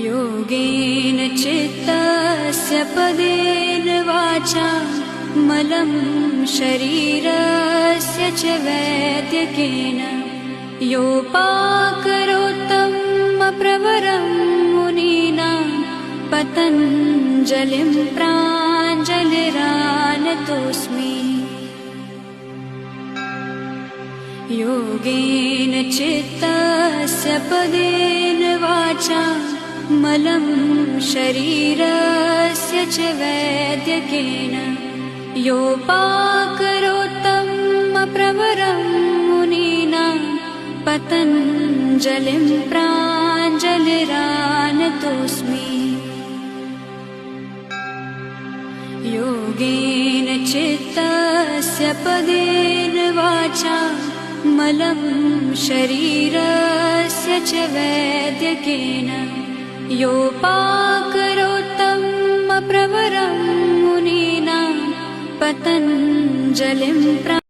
योगेन चित्तस्य पदेन वाचा मलं शरीरस्य च वैद्यकेन योपाकरोत्तमप्रवरं मुनीनां पतञ्जलिं प्राञ्जलिरानतोऽस्मि। योगेन चित्तस्य पदेन वाचा मलं शरीरस्य च वैद्यकेन योपाकरोत्तमप्रवरं मुनीनां पतञ्जलिं प्राञ्जलिरानतोऽस्मि। योगेन चित्तस्य पदेन वाचा मलं शरीरस्य च वैद्यकेन योपाकरोत्तमप्रवरं मुनीनां पतञ्जलिं